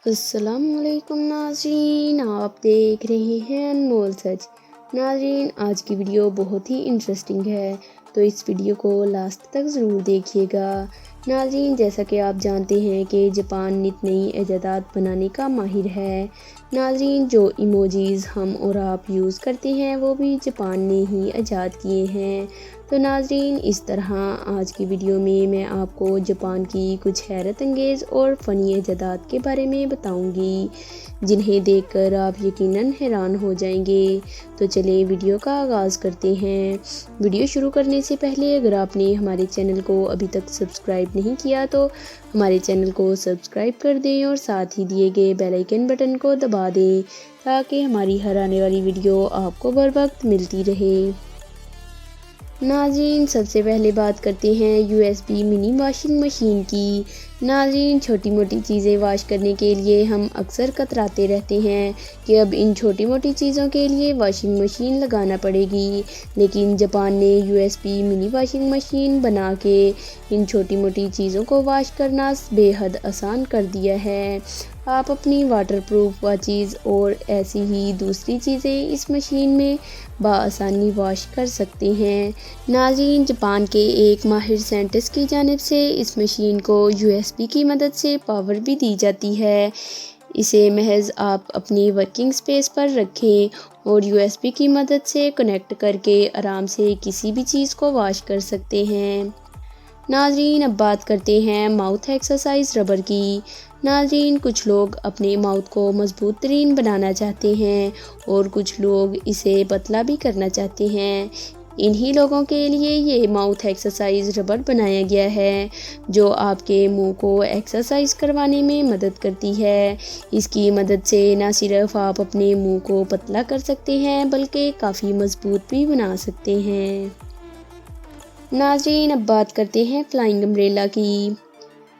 अस्सलाम वालेकुम नाज़रीन, आप देख रहे हैं अनमोल सच। नाज़रीन, आज की वीडियो बहुत ही इंटरेस्टिंग है, तो इस वीडियो को लास्ट तक ज़रूर देखिएगा। नाज़रीन, जैसा कि आप जानते हैं कि जापान नित नई ईजादात बनाने का माहिर है। नाज़रीन, जो इमोजीज़ हम और आप यूज़ करते हैं वो भी जापान ने ही ईजाद किए हैं। तो नाज़रीन, इस तरह आज की वीडियो में मैं आपको जापान की कुछ हैरत अंगेज़ और फ़नी ईजादात के बारे में बताऊंगी, जिन्हें देखकर आप यकीनन हैरान हो जाएंगे। तो चलिए वीडियो का आगाज़ करते हैं। वीडियो शुरू करने से पहले अगर आपने हमारे चैनल को अभी तक सब्सक्राइब नहीं किया तो हमारे चैनल को सब्सक्राइब कर दें और साथ ही दिए गए बेल आइकन बटन को दबा दें, ताकि हमारी हर आने वाली वीडियो आपको बर वक्त मिलती रहे। नाज़रीन, सबसे पहले बात करते हैं USB मिनी वॉशिंग मशीन की। नाज़रीन, छोटी मोटी चीज़ें वॉश करने के लिए हम अक्सर कतराते रहते हैं कि अब इन छोटी मोटी चीज़ों के लिए वॉशिंग मशीन लगाना पड़ेगी, लेकिन जापान ने USB मिनी वॉशिंग मशीन बना के इन छोटी मोटी चीज़ों को वॉश करना बेहद आसान कर दिया है। आप अपनी वाटर प्रूफ वॉचेस और ऐसी ही दूसरी चीज़ें इस मशीन में बआसानी वॉश कर सकते हैं। नाज़रीन, जापान के एक माहिर साइंटिस्ट की जानिब से इस मशीन को USB की मदद से पावर भी दी जाती है। इसे महज आप अपनी वर्किंग स्पेस पर रखें और USB की मदद से कनेक्ट करके आराम से किसी भी चीज़ को वॉश कर सकते हैं। नाज़रीन, अब बात करते हैं माउथ एक्सरसाइज रबर की। नाज़रीन, कुछ लोग अपने माउथ को मजबूत तरीन बनाना चाहते हैं और कुछ लोग इसे पतला भी करना चाहते हैं। इन्हीं लोगों के लिए ये माउथ एक्सरसाइज रबर बनाया गया है, जो आपके मुंह को एक्सरसाइज करवाने में मदद करती है। इसकी मदद से न सिर्फ आप अपने मुंह को पतला कर सकते हैं बल्कि काफ़ी मजबूत भी बना सकते हैं। नाज़रीन, अब बात करते हैं फ्लाइंग अम्ब्रेला की।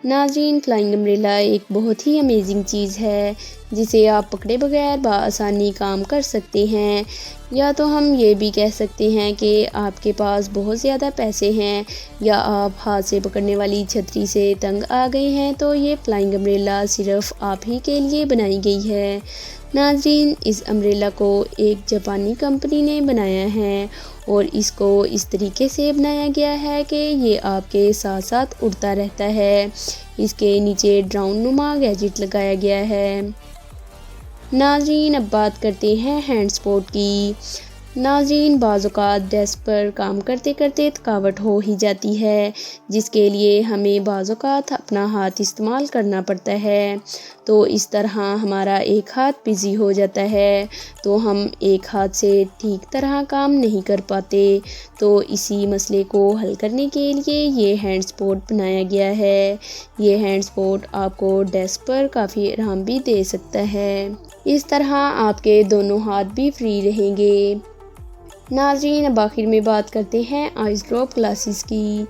नाज़रीन, फ्लाइंग अम्ब्रेला एक बहुत ही अमेजिंग चीज़ है, जिसे आप पकड़े बगैर बआसानी काम कर सकते हैं। या तो हम ये भी कह सकते हैं कि आपके पास बहुत ज़्यादा पैसे हैं या आप हाथ से पकड़ने वाली छतरी से तंग आ गए हैं, तो ये फ्लाइंग अम्ब्रेला सिर्फ आप ही के लिए बनाई गई है। नाज़रीन, इस अम्ब्रेला को एक जापानी कंपनी ने बनाया है और इसको इस तरीके से बनाया गया है कि ये आपके साथ साथ उड़ता रहता है। इसके नीचे ड्रोन नुमा गैजेट लगाया गया है। नाज़रीन, अब बात करते हैं हैंड स्पोर्ट की। नाज़रीन, बाज़ औक़ात डेस्क पर काम करते करते थकावट हो ही जाती है, जिसके लिए हमें बाज़ औक़ात अपना हाथ इस्तेमाल करना पड़ता है। तो इस तरह हमारा एक हाथ बिज़ी हो जाता है, तो हम एक हाथ से ठीक तरह काम नहीं कर पाते। तो इसी मसले को हल करने के लिए ये हैंड सपोर्ट बनाया गया है। ये हैंड सपोर्ट आपको डेस्क पर काफ़ी आराम भी दे सकता है। इस तरह आपके दोनों हाथ भी फ्री रहेंगे। नाज़रीन, अब आखिर में बात करते हैं आइस ड्रॉप ग्लासेस की।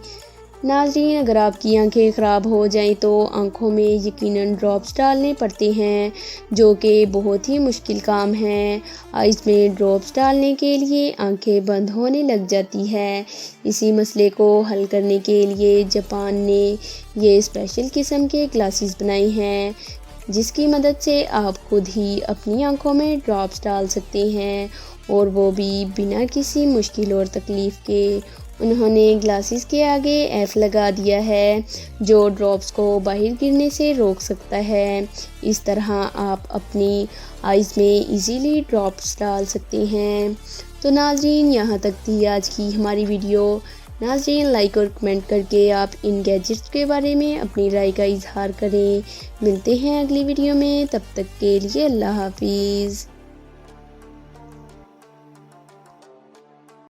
नाज़रीन, अगर आपकी आंखें ख़राब हो जाएं तो आंखों में यकीनन ड्रॉप्स डालने पड़ते हैं, जो कि बहुत ही मुश्किल काम है। आइस में ड्रॉप्स डालने के लिए आंखें बंद होने लग जाती है। इसी मसले को हल करने के लिए जापान ने ये स्पेशल किस्म के ग्लासेस बनाए हैं, जिसकी मदद से आप खुद ही अपनी आंखों में ड्रॉप्स डाल सकते हैं, और वो भी बिना किसी मुश्किल और तकलीफ़ के। उन्होंने ग्लासेस के आगे एफ लगा दिया है, जो ड्रॉप्स को बाहर गिरने से रोक सकता है। इस तरह आप अपनी आइज़ में इजीली ड्रॉप्स डाल सकते हैं। तो नाज़रीन, यहाँ तक थी आज की हमारी वीडियो। नाज़रीन, लाइक और कमेंट करके आप इन गैजेट्स के बारे में अपनी राय का इजहार करें। मिलते हैं अगली वीडियो में, तब तक के लिए अल्लाह हाफिज़।